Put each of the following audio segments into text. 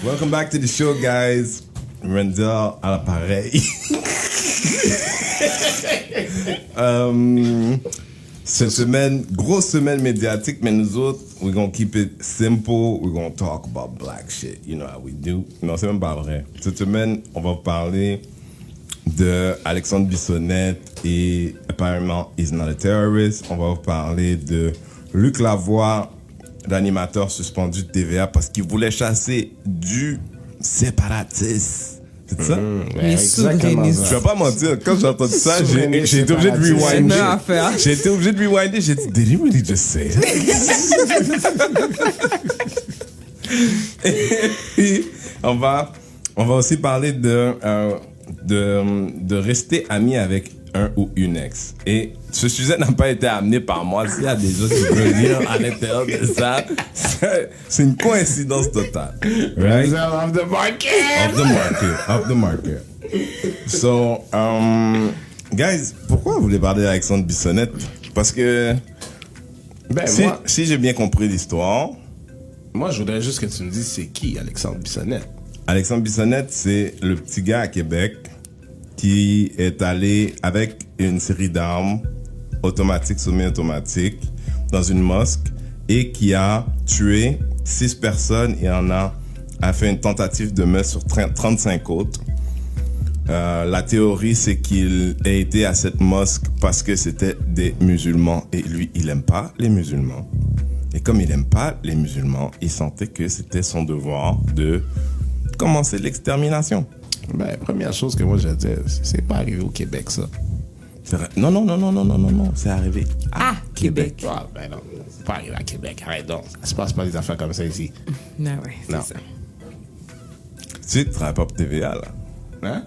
Welcome back to the show, guys. Rendell à l'appareil. Cette semaine, grosse semaine médiatique, mais nous autres, we're gonna keep it simple. We're gonna talk about black shit. You know how we do. Non, c'est même pas vrai. Cette semaine, on va parler de Alexandre Bissonnette et apparemment he's not a terrorist. On va parler de Luc Lavoie, l'animateur suspendu de TVA parce qu'il voulait chasser du séparatisme. C'est ça? Les souverainistes. Je vais pas mentir, quand j'ai entendu ça, j'ai été obligé de rewinder. J'ai été obligé de rewinder. J'ai dit, did he really just say it? on va aussi parler de rester ami avec un ou une ex. Et ce sujet n'a pas été amené par moi. S'il y a des gens qui veulent dire à l'intérieur de ça, c'est une coïncidence totale. Right? Of the market. Of the market. So, guys, pourquoi vous voulez parler d'Alexandre Bissonnette? Parce que si j'ai bien compris l'histoire... Moi, je voudrais juste que tu me dises c'est qui Alexandre Bissonnette? Alexandre Bissonnette, c'est le petit gars à Québec qui est allé avec une série d'armes automatiques, semi-automatiques, dans une mosquée et qui a tué 6 personnes et a fait une tentative de meurtre sur 35 autres. La théorie, c'est qu'il a été à cette mosquée parce que c'était des musulmans et lui, il aime pas les musulmans. Et comme il aime pas les musulmans, il sentait que c'était son devoir de commencer l'extermination. Ben, première chose que moi je dis, c'est pas arrivé au Québec, ça. Non, c'est arrivé à Québec. Ah, ben non, c'est pas arrivé à Québec, arrête donc. Ça se passe pas des affaires comme ça ici. Non, ouais, c'est Non. ça. Tu travailles pas pour TVA, là. Hein?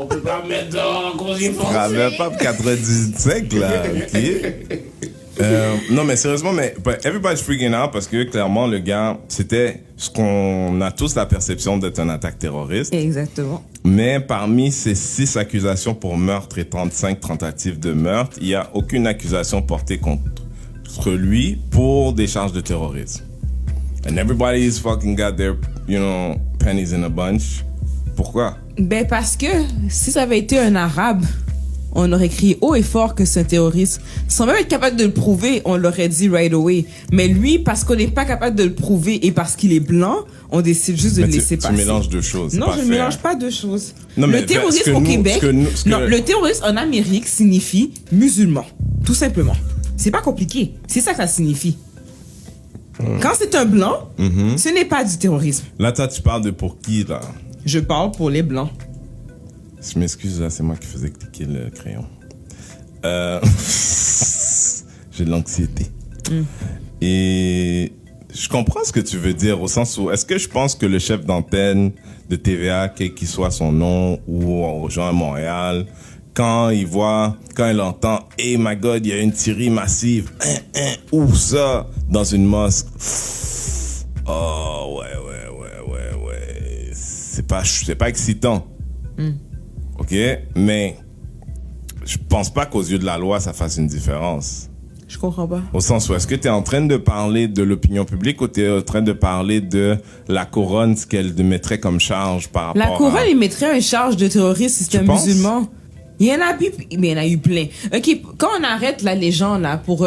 On peut pas mettre en congé Tu travailles pas pour 95, là, ok? Non, mais sérieusement, everybody's freaking out parce que clairement, le gars, c'était ce qu'on a tous la perception d'être une attaque terroriste. Exactement. Mais parmi ces 6 accusations pour meurtre et 35 tentatives de meurtre, il n'y a aucune accusation portée contre lui pour des charges de terrorisme. And everybody's fucking got their, pennies in a bunch. Pourquoi? Ben, parce que si ça avait été un arabe, on aurait crié haut et fort que c'est un terroriste. Sans même être capable de le prouver, on l'aurait dit right away. Mais lui, parce qu'on n'est pas capable de le prouver et parce qu'il est blanc, on décide juste de le laisser passer. Tu mélanges deux choses. Non, je ne mélange pas deux choses. Non, mais le terrorisme au Québec, le terrorisme en Amérique signifie musulman. Tout simplement. C'est pas compliqué. C'est ça que ça signifie. Quand c'est un blanc, ce n'est pas du terrorisme. Là, toi, tu parles de pour qui, là? Je parle pour les blancs. Je m'excuse, là, c'est moi qui faisais cliquer le crayon. J'ai de l'anxiété. Et je comprends ce que tu veux dire, au sens où, est-ce que je pense que le chef d'antenne de TVA, quel qu'il soit son nom, ou aux gens à Montréal, quand il entend « Hey my God, il y a une tuerie massive, où ça? » dans une mosquée. Oh, ouais. C'est pas excitant. OK? Mais je pense pas qu'aux yeux de la loi, ça fasse une différence. Je comprends pas. Au sens où, est-ce que tu es en train de parler de l'opinion publique ou tu es en train de parler de la couronne, ce qu'elle mettrait comme charge par rapport La couronne, il mettrait une charge de terroriste si c'est un musulman. Il y en a eu plein. OK, quand on arrête la légende là pour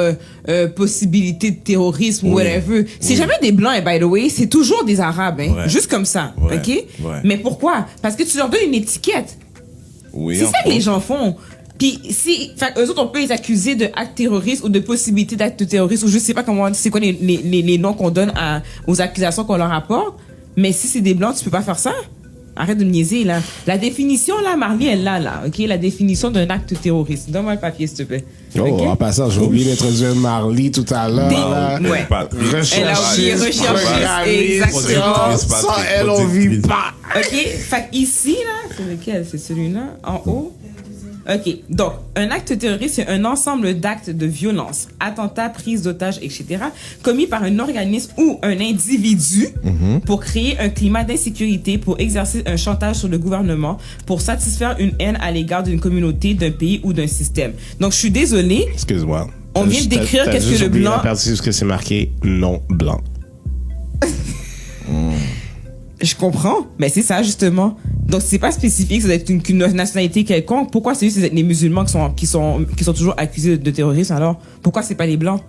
possibilité de terrorisme ou whatever, c'est jamais des blancs et by the way, c'est toujours des arabes juste comme ça. OK? Mais pourquoi? Parce que tu leur donnes une étiquette. Oui, c'est ça que les gens font. Puis eux autres, on peut les accuser de actes terroristes ou de possibilité d'actes terroristes ou je sais pas comment, c'est quoi les noms qu'on donne aux accusations qu'on leur apporte. Mais si c'est des blancs, tu peux pas faire ça. Arrête de me niaiser, là. La définition, là, Marley, elle là, OK? La définition d'un acte terroriste. Donne-moi le papier, s'il te plaît. Okay? En passant, j'ai oublié d'introduire Marley tout à l'heure. Ouais. Elle a oublié rechercher. Exactement. Sans elle, on vit pas. OK? Fait ici, là, c'est lequel? C'est celui-là, en haut? OK. Donc, un acte terroriste, c'est un ensemble d'actes de violence, attentats, prise d'otages, etc., commis par un organisme ou un individu pour créer un climat d'insécurité, pour exercer un chantage sur le gouvernement, pour satisfaire une haine à l'égard d'une communauté, d'un pays ou d'un système. Donc, je suis désolée. Excuse-moi. On vient de décrire qu'est-ce que le blanc... La partie où c'est marqué non blanc. Je comprends, mais c'est ça justement. Donc c'est pas spécifique, ça doit être une nationalité quelconque. Pourquoi c'est juste les musulmans qui sont toujours accusés de terrorisme alors? Pourquoi c'est pas les blancs?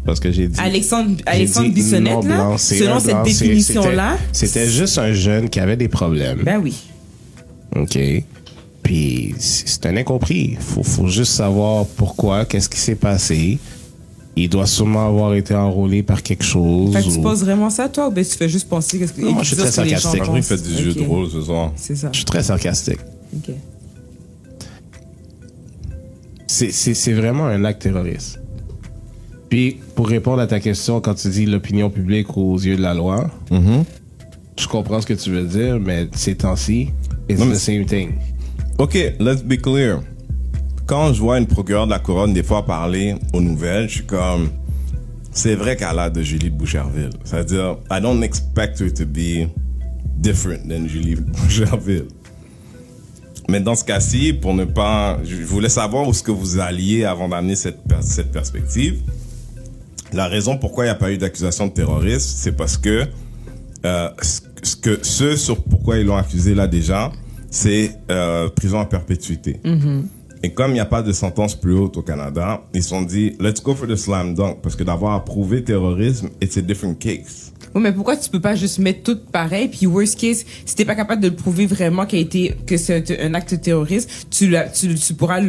Parce que j'ai dit... Alexandre j'ai dit Bissonnette, non là, blanc, c'est selon un cette blanc, définition-là... C'était juste un jeune qui avait des problèmes. Ben oui. OK. Puis c'est un incompris. Faut juste savoir pourquoi, qu'est-ce qui s'est passé. Il doit sûrement avoir été enrôlé par quelque chose. Fait que tu penses vraiment ça, toi, ou ben tu fais juste penser qu'est-ce que... Non, moi, je suis très sarcastique. Il fait du jeu de rôle ce soir. C'est ça. Je suis très sarcastique. OK. C'est vraiment un acte terroriste. Puis, pour répondre à ta question, quand tu dis l'opinion publique aux yeux de la loi, je comprends ce que tu veux dire, mais ces temps-ci, it's the same thing. OK, let's be clear. Quand je vois une procureure de la couronne des fois parler aux nouvelles, je suis comme... C'est vrai qu'elle a de Julie de Boucherville. C'est-à-dire, I don't expect her to be different than Julie de Boucherville. Mais dans ce cas-ci, pour ne pas... Je voulais savoir où est-ce que vous alliez avant d'amener cette perspective. La raison pourquoi il n'y a pas eu d'accusation de terrorisme, c'est parce que ce sur pourquoi ils l'ont accusé là déjà, c'est prison à perpétuité. Et comme il n'y a pas de sentence plus haute au Canada, ils se sont dit, let's go for the slam dunk, parce que d'avoir approuvé terrorisme, it's a different case. Oui, mais pourquoi tu peux pas juste mettre tout pareil, puis worst case, si t'es pas capable de le prouver vraiment que c'est un acte terroriste, tu pourras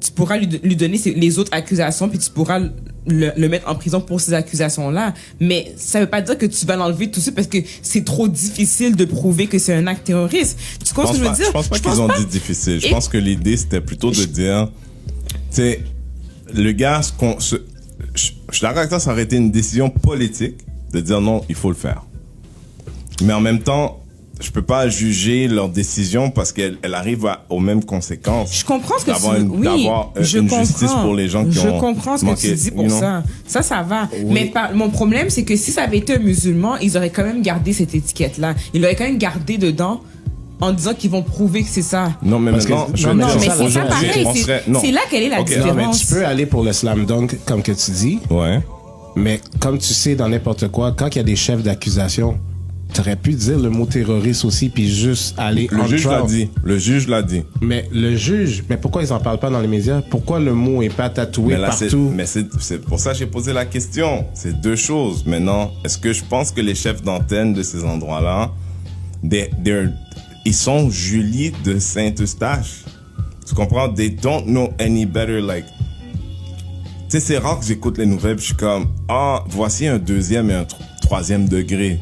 tu pourras lui donner les autres accusations, puis tu pourras le mettre en prison pour ces accusations-là. Mais ça veut pas dire que tu vas l'enlever tout de suite parce que c'est trop difficile de prouver que c'est un acte terroriste. Tu comprends ce que je veux dire? Je pense pas qu'ils ont dit difficile. Je pense que l'idée, c'était plutôt de dire, tu sais, le gars, je suis d'accord avec toi, ça aurait été une décision politique de dire non, il faut le faire. Mais en même temps, je peux pas juger leur décision parce qu'elle arrive aux mêmes conséquences. Je comprends ce que d'avoir tu une, d'avoir une justice pour les gens qui ont Je comprends ce que tu dis pour ça. Ça va. Oui. Mais mon problème, c'est que si ça avait été un musulman, ils auraient quand même gardé cette étiquette-là. Ils l'auraient quand même gardé dedans en disant qu'ils vont prouver que c'est ça. Non, mais maintenant... mais c'est ça pareil. C'est là quelle est la différence. Non, mais tu peux aller pour le slam dunk, comme que tu dis. Ouais. Mais comme tu sais, dans n'importe quoi, quand il y a des chefs d'accusation, t'aurais pu dire le mot terroriste aussi, puis juste aller Le juge l'a dit. Le juge l'a dit. Mais le juge, mais pourquoi ils en parlent pas dans les médias? Pourquoi le mot est pas tatoué partout? C'est pour ça que j'ai posé la question. C'est deux choses. Maintenant, est-ce que je pense que les chefs d'antenne de ces endroits-là, ils sont Julie de Saint-Eustache? Tu comprends? They don't know any better, like... Tu sais, c'est rare que j'écoute les nouvelles, puis je suis comme, voici un deuxième et un troisième degré.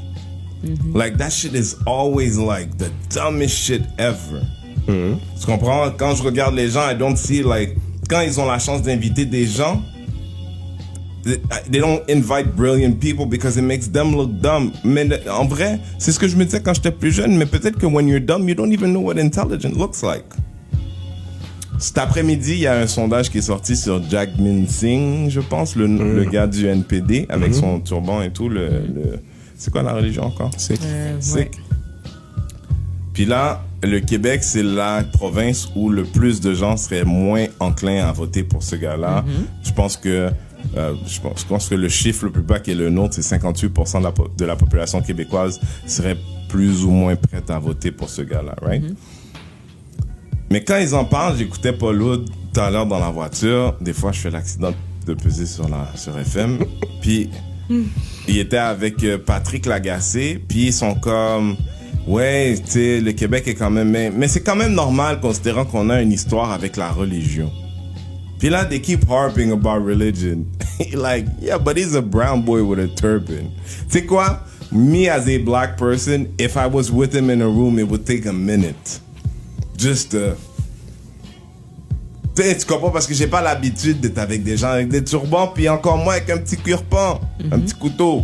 Like, that shit is always like the dumbest shit ever. Tu comprends? Quand je regarde les gens, I don't see like... Quand ils ont la chance d'inviter des gens, they don't invite brilliant people because it makes them look dumb. Mais en vrai, c'est ce que je me disais quand j'étais plus jeune, mais peut-être que when you're dumb, you don't even know what intelligent looks like. Cet après-midi, il y a un sondage qui est sorti sur Jagmeet Singh, je pense, le gars du NPD, avec son turban et tout, c'est quoi la religion encore? Sikh. Ouais. Puis là, le Québec, c'est la province où le plus de gens seraient moins enclins à voter pour ce gars-là. Je pense que le chiffre le plus bas qui est le nôtre, c'est 58% de la population québécoise serait plus ou moins prête à voter pour ce gars-là, right? Mais quand ils en parlent, j'écoutais Paul Wood tout à l'heure dans la voiture. Des fois, je fais l'accident de peser sur FM. Puis... il était avec Patrick Lagacé, puis ils sont comme, ouais, tu sais, le Québec est quand même... Mais c'est quand même normal, considérant qu'on a une histoire avec la religion. Puis là, they keep harping about religion. Like, yeah, but he's a brown boy with a turban. Tu sais quoi? Me as a black person, if I was with him in a room, it would take a minute. Just tu comprends, parce que j'ai pas l'habitude d'être avec des gens avec des turbans, puis encore moins avec un petit cuire-pain, un petit couteau.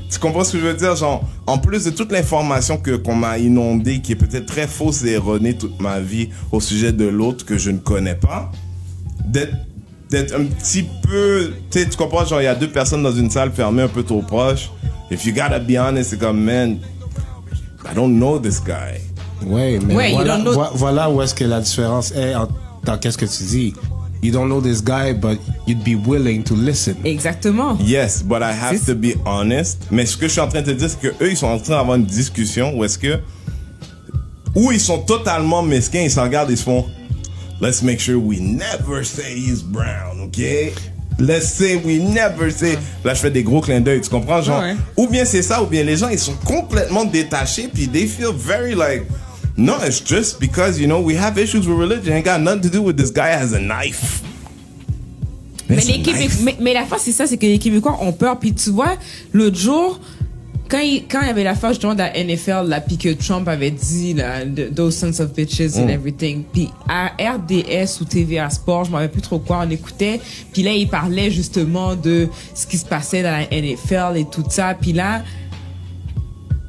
Tu comprends ce que je veux dire? Genre, en plus de toute l'information qu'on m'a inondée, qui est peut-être très fausse et erronée toute ma vie au sujet de l'autre que je ne connais pas, d'être un petit peu... Tu comprends? Genre, il y a deux personnes dans une salle fermée un peu trop proche. If you gotta be honest, c'est comme, man, I don't know this guy. Ouais, mais voilà où est-ce que la différence est dans qu'est-ce que tu dis. you don't know this guy, but you'd be willing to listen. Exactement. Yes, but I have to be honest. Mais ce que je suis en train de te dire, c'est que eux, ils sont en train d'avoir une discussion où ils sont totalement mesquins, ils se regardent, ils se font, let's make sure we never say he's brown, okay? Let's say we never say. Là, je fais des gros clins d'œil, tu comprends, genre? Ouais. Ou bien c'est ça, ou bien les gens, ils sont complètement détachés, puis they feel very like, no, it's just because, you know, we have issues with religion. It ain't got nothing to do with this guy has a knife. Mais, It's a knife. mais la fois, c'est ça, c'est que les Québécois ont peur. Puis tu vois, l'autre jour, quand il y avait la phase justement de la NFL, là, puis que Trump avait dit, là, those sons of bitches and everything. Puis à RDS ou TVA Sport, je m'en rappelle plus trop quoi, on écoutait. Puis là, il parlait justement de ce qui se passait dans la NFL et tout ça. Puis là,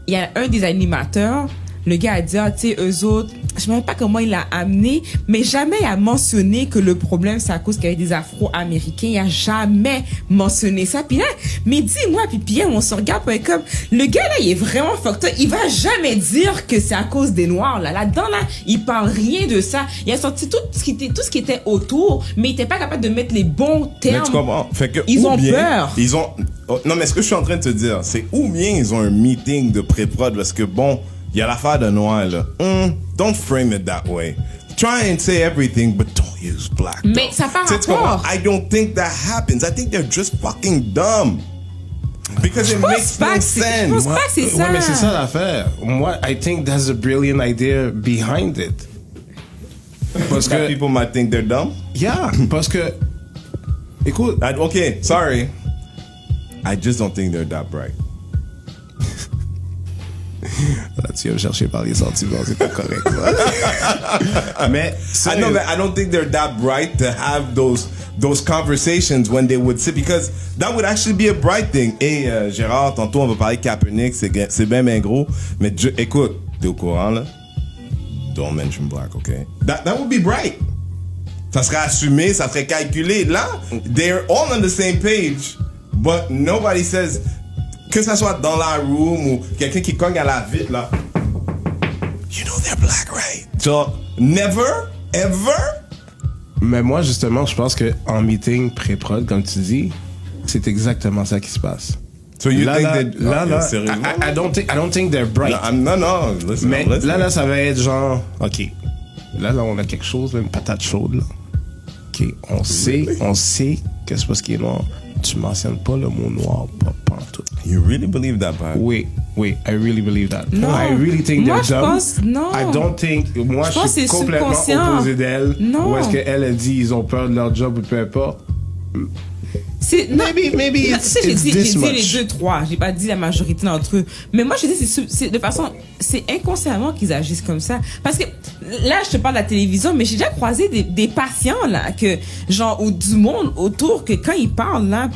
il y a un des animateurs, le gars a dit, ah, tu sais, eux autres, je ne sais même pas comment il l'a amené, mais jamais il a mentionné que le problème, c'est à cause qu'il y avait des Afro-Américains. Il a jamais mentionné ça. Puis là, mais dis-moi, puis Pierre, on se regarde, puis comme, le gars, là, il est vraiment fucked up. Il va jamais dire que c'est à cause des Noirs, là. Là-dedans, là, il parle rien de ça. Il a sorti tout ce qui était autour, mais il était pas capable de mettre les bons termes. Mais tu comprends? Fait que, Ils ou ont bien, peur. Ils ont, non, mais ce que je suis en train de te dire, c'est ou bien ils ont un meeting de pré-prod parce que bon, il y a l'affaire de Noir, là. Don't frame it that way. Try and say everything, but don't use black. Mais ça part Tu sais, tu comprends? rapport. I don't think that happens. I think they're just fucking dumb. Because it makes no Je sense. pense pas que c'est ça. Ouais, mais c'est ça l'affaire. Moi, I think that's a brilliant idea behind it. Parce That que, people might think they're dumb. yeah, parce que, écoute, Okay, sorry. I just don't think they're that bright. là, tu vas me chercher par les sentiments, c'est pas correct. ça. Mais, I know that I don't think they're that bright to have those conversations when they would sit, because that would actually be a bright thing. Et Gérard, tantôt on va parler de Kaepernick, c'est bien gros, mais écoute, t'es au courant là? Don't mention black, okay? That would be bright. Ça serait assumé, ça serait calculé. Là, they're all on the same page, but nobody says, que ça soit dans la room ou quelqu'un qui cogne à la vitre là. You know they're black, right? Genre, never, ever. Mais moi, justement, je pense qu'en meeting pré-prod, comme tu dis, c'est exactement ça qui se passe. So you Là, think là, that... là, Okay, là, sérieusement? I don't think they're bright. No, listen, Mais I'm listening. là, ça va être genre, OK, là, on a quelque chose, là, une patate chaude, là. OK, on sait que c'est parce qu'il est noir. Tu mentionnes pas le mot noir, pas pantoute. You really believe that, Pat? Oui, I really believe that. Non. I really think Moi, they're je dumb. pense- non. I don't think... Moi, Je pense je suis que c'est complètement subconscient. opposé d'elle. Non. Ou est-ce qu'elle a dit ils ont peur de leur job ou peu importe. Maybe Non, it's tu sais, this j'ai dit much. les 2-3, j'ai pas dit la majorité d'entre eux. Mais moi, je dis, c'est de façon, c'est inconsciemment qu'ils agissent comme ça. Parce que là, je te parle de la télévision, mais j'ai déjà croisé des patients, là, que, genre, ou du monde autour, que quand ils parlent, là,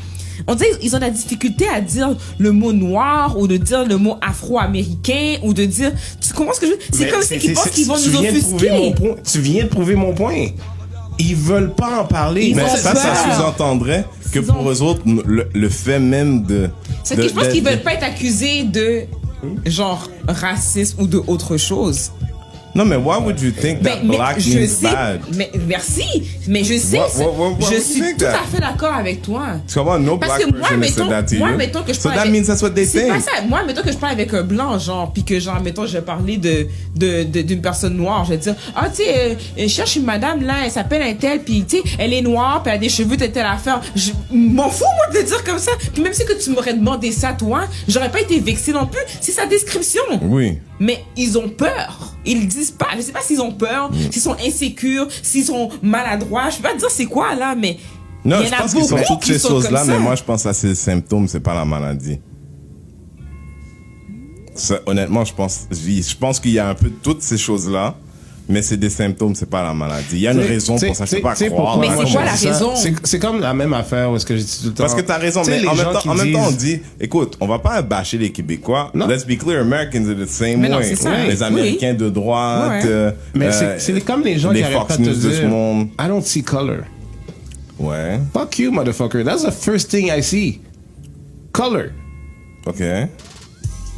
on dirait qu'ils ont de la difficulté à dire le mot noir ou de dire le mot afro-américain ou de dire, tu comprends ce que je veux dire? C'est Mais comme qu'ils pensent qu'ils vont tu nous viens de prouver mon offusquer. point. Tu viens de prouver mon point. Ils veulent pas en parler. Ils Mais ont ça peur. sous-entendrait que Ils pour ont- eux autres, le fait même de... C'est que je pense qu'ils veulent pas être accusés de, genre, racisme ou de autre chose. Non, mais why would you think that black je means sais, bad? mais merci, mais je sais, What je would you suis think tout that? à fait d'accord avec toi. Tu comprends? No Parce black que moi, person has said that to you. mettons que je So parle that avec- means that's what they c'est think. pas ça. Moi, mettons que je parle avec un blanc, genre, puis que, genre, mettons, je vais parler d'une personne noire. Je vais dire, ah, tu sais, je cherche une madame, là, elle s'appelle un tel, puis, tu sais, elle est noire, puis elle a des cheveux, telle affaire. Je m'en fous, moi, de le dire comme ça. Puis même si que tu m'aurais demandé ça, toi, j'aurais pas été vexée non plus. C'est sa description. Oui. Mais ils ont peur. Ils le disent pas. Je sais pas s'ils ont peur, s'ils sont insécures, s'ils sont maladroits. Je peux pas te dire c'est quoi, là, mais Non, il y je en a pense qu'ils sont beaucoup toutes qui ces sont choses-là, comme ça. mais moi, je pense que c'est le symptôme, c'est pas la maladie. Ça, honnêtement, je pense qu'il y a un peu de toutes ces choses-là, mais c'est des symptômes, c'est pas la maladie. Il y a une raison pour ça, je peux pas croire. Mais là, c'est comme quoi on la dit. raison? C'est comme la même affaire où est-ce que je dis tout le temps. Parce que t'as raison, Tu sais, mais les en même gens temps, qui on disent- dit, écoute, on va pas bâcher les Québécois. Non. Let's be clear, Americans are the same Mais non, way. c'est ça. Les Oui. Américains de droite. Ouais. Mais c'est comme les gens les qui arrêtent Fox pas de te News de ce dire monde. I don't see color. Ouais. Fuck you, motherfucker. That's the first thing I see. Color. OK.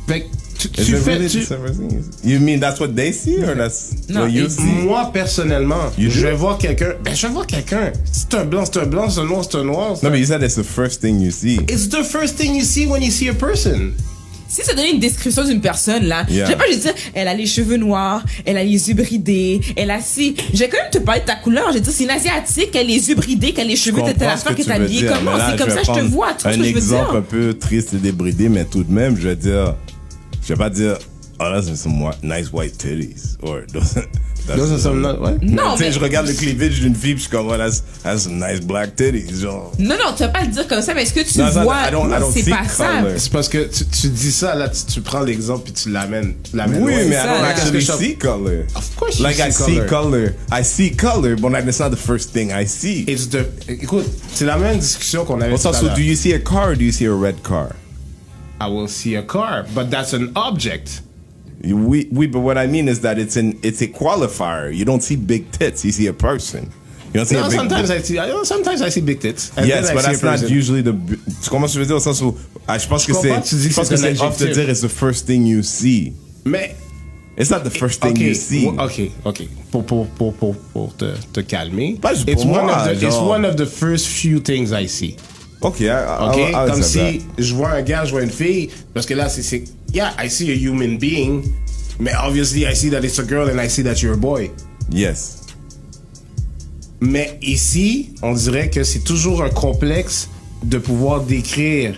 Fait que Is it really the first thing you see? You mean that's what they see or that's No, what you it's- see? Moi, personnellement, You je do? vais voir quelqu'un. Ben, je vais voir quelqu'un. C'est un blanc, c'est un blanc, c'est un noir, c'est un noir. No, but you said it's the first thing you see. It's the first thing you see when you see a person. Si ça donnait une description d'une personne, là, Yeah. je vais pas juste dire, elle a les cheveux noirs, elle a les yeux bridés, elle a si. Je vais quand même te parler de ta couleur. Je vais dire, c'est une asiatique, elle a les yeux bridés, qu'elle a les cheveux, t'as la soeur qui est habillée comment. C'est comme ça, je te vois. Tu vois ce Un que je veux exemple un dire? peu triste et débridé, mais tout de même, je vais pas dire, oh, that's some nice white titties. Or, Those are some not, ouais. Non, tu sais, mais- je regarde le cleavage d'une fille, puis je suis comme, oh, that's some nice black titties. Genre. Non, tu vas pas le dire comme ça, mais est-ce que tu Non, ça, vois, I don't c'est see pas ça. color. C'est parce que tu dis ça, là, tu prends l'exemple puis tu l'amènes. Oui, loin. mais ça, I don't là. actually Parce que see color. Of course you Like, see I see color. color. I see color, but that's not the first thing I see. Écoute, c'est la même discussion qu'on avait Also, tout à so l'heure. do you see a car or do you see a red car? I will see a car, but that's an object. We but what I mean is that it's a qualifier. You don't see big tits, you see a person. You don't see No, a big sometimes I see big tits. And Yes, then I but see a that's not person. usually the. Tu comprends ce que je veux dire au sens où je pense que comprends, tu dis que c'est un c'est off to adjectif. dire it's the first thing you see. Mais It's not the first thing you see. OK. Pour te calmer. Pas juste It's pour moi, it's genre. one of the first few things I see. Okay, OK? I'll Comme accept si je vois un gars, je vois une fille, parce que là, c'est yeah, I see a human being, mais obviously I see that it's a girl and I see that you're a boy. that. Yes. Mais ici, on dirait que c'est toujours un complexe de pouvoir décrire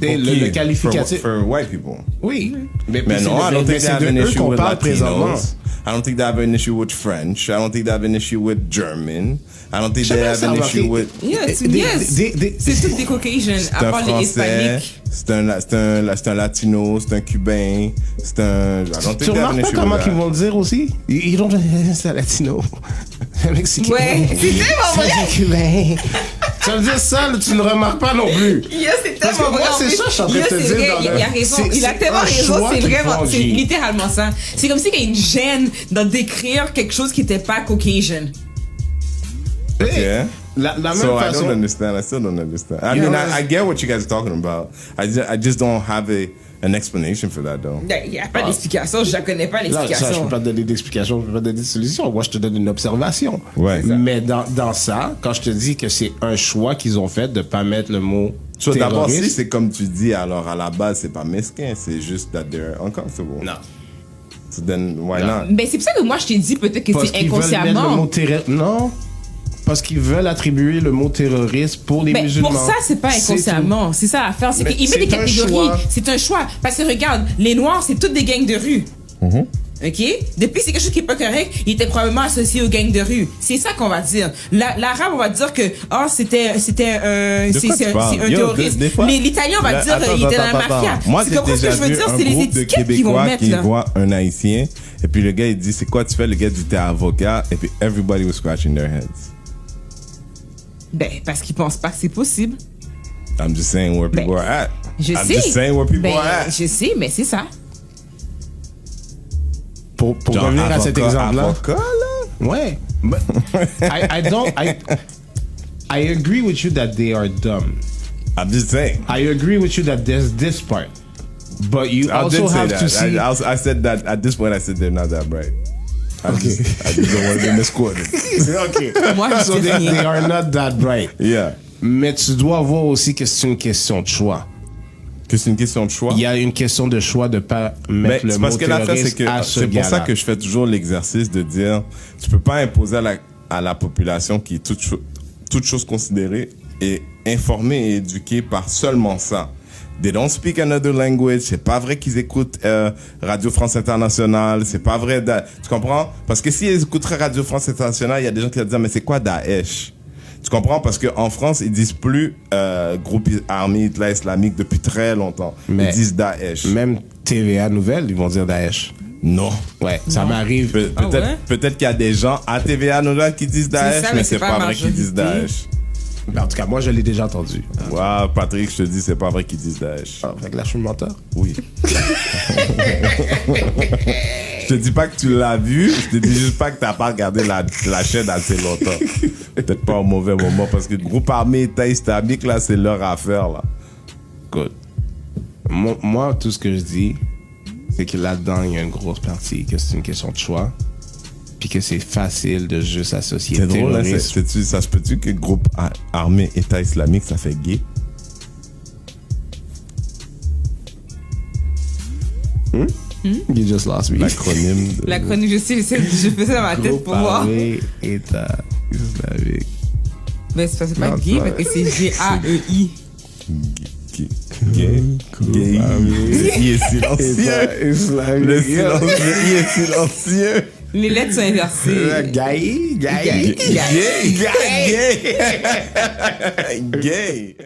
le qualificatif. For white people. Oui. Mais c'est non, I don't think they c'est have de an eux issue qu'on with parle présentement. Latinos. I don't think they have an issue with French. I don't think they have an issue with German. I don't think they Jamais have ça an remarqué. issue with. Yes, Des- yes. des- C'est tous des Caucasians, C'est à un part les Français, Hispaniques. c'est un Latino, c'est un Cubain, c'est un. I don't Tu think they have an remarques pas issue comment with ils that. vont le dire aussi? Ils don't c'est un latino. Un mexicain. Ouais, c'est tellement vrai. C'est un cubain. Ça veut dire ça, là, tu ne remarques pas non plus. Yes, c'est Parce que tellement moi, vrai. c'est En plus, ça, je suis en train de yes, te c'est dire vrai, dans il a le- raison. c'est- Il a c'est tellement un raison. choix C'est qu'ils vraiment, font, c'est J. littéralement ça. C'est comme s'il y a une gêne dans décrire quelque chose qui n'était pas Caucasian. Okay. La même So I façon. don't understand. I still don't understand. I You mean, know, I get what you guys are talking about. I just don't have an explanation for that though. Il n'y a pas d'explication. Je ne connais pas Là, ça, je l'explication. peux pas te donner d'explication, je peux pas te donner de solution. Moi, je te donne une observation. Ouais. Mais dans ça, quand je te dis que c'est un choix qu'ils ont fait de pas mettre le mot So d'abord, si terroriste. c'est comme tu dis, alors à la base, c'est pas mesquin, c'est juste that they're uncomfortable. Non. So then why Non. not? Mais c'est pour ça que moi, je t'ai dit peut-être que Parce c'est qu'ils veulent mettre le mot inconsciemment. terroriste. Non. Parce qu'ils veulent attribuer le mot terroriste pour les Mais musulmans. pour ça, c'est pas tout. inconsciemment. C'est ça l'affaire. C'est Mais qu'ils mettent des c'est un catégories. choix. C'est un choix. Parce que regarde, les Noirs, c'est toutes des gangs de rue. OK? Depuis, c'est quelque chose qui est pas correct, il était probablement associé aux gangs de rue. C'est ça qu'on va dire. L'arabe, on va dire que, c'était un quoi tu parles? Yo, terroriste. des fois- Mais l'italien, on va dire, Attends, il était dans la attends, mafia. attends. Moi, Tu j'ai comprends ce que déjà je veux vu dire? un C'est les groupe de étiquettes qu'ils vont Québécois mettre, qui là. voit un Haïtien, et puis le gars, il dit, c'est quoi tu fais? Le gars dit, t'es avocat, et puis everybody was scratching their heads. Ben, parce qu'ils pensent pas que c'est possible. I'm just saying where people Ben, are at. Je I'm sais. just saying where people Ben, are at. je sais, mais c'est ça. Pour Genre, revenir à cet exemple-là. avocat, là? Ouais. But I agree with you that they are dumb. I'm just saying. I agree with you that there's this part. But you I also did say have that. to see. I said that at this point. I said they're not that bright. I Okay. just don't want to be misquoted. Okay. Moi, je So dis rien. they are not that bright. Yeah. Mais tu dois voir aussi que c'est une question de choix. Que c'est une question de choix. Il y a une question de choix de pas Mais mettre le c'est mot parce que l'affaire, c'est terroriste que à ce c'est pour ça gars-là. que je fais toujours l'exercice de dire, tu peux pas imposer à la population qui est toute chose considérée et informée et éduquée par seulement ça. They don't speak another language. C'est pas vrai qu'ils écoutent Radio France Internationale. C'est pas vrai. Tu comprends? Parce que s'ils écouteraient Radio France Internationale, il y a des gens qui vont dire, mais c'est quoi Daesh? Tu comprends? Parce qu'en France, ils disent plus groupe armé Hitler islamique depuis très longtemps. Mais- ils disent Daesh. Même TVA Nouvelle, ils vont dire Daesh. Non. Ouais, ça m'arrive. Ah ouais? Peut-être qu'il y a des gens à TVA Nouvelle qui disent Daesh, ça, mais mais c'est c'est pas pas vrai qu'ils disent majorité. Daesh. Mais en tout cas, moi, je l'ai déjà entendu. Ouais, Patrick, je te dis, c'est pas vrai qu'ils disent Daesh. Ah, fait que là, je suis menteur. Oui. Je te dis pas que tu l'as vu, je te dis juste pas que t'as pas regardé la chaîne assez longtemps. Peut-être pas au mauvais moment, parce que le groupe armé État islamique, là, c'est leur affaire, là. Good. Moi, tout ce que je dis, c'est que là-dedans, il y a une grosse partie que c'est une question de choix. Puis que c'est facile de juste associer C'est drôle, hein, terrorisme. ça se peut-tu que le groupe armé État islamique, ça fait gay? You just lost me. L'acronyme. La chronique, je sais, je fais ça dans ma tête Groupe pour voir. armé, État islamique. Mais c'est pas Non, gay, ça- parce que c'est G-A-E-I. Gay. Gay. Gay. Il est silencieux. État islamique. Le silencieux. Il est silencieux. Les lettres sont inversées. Gay. Gay. Gay. Gay. Gay.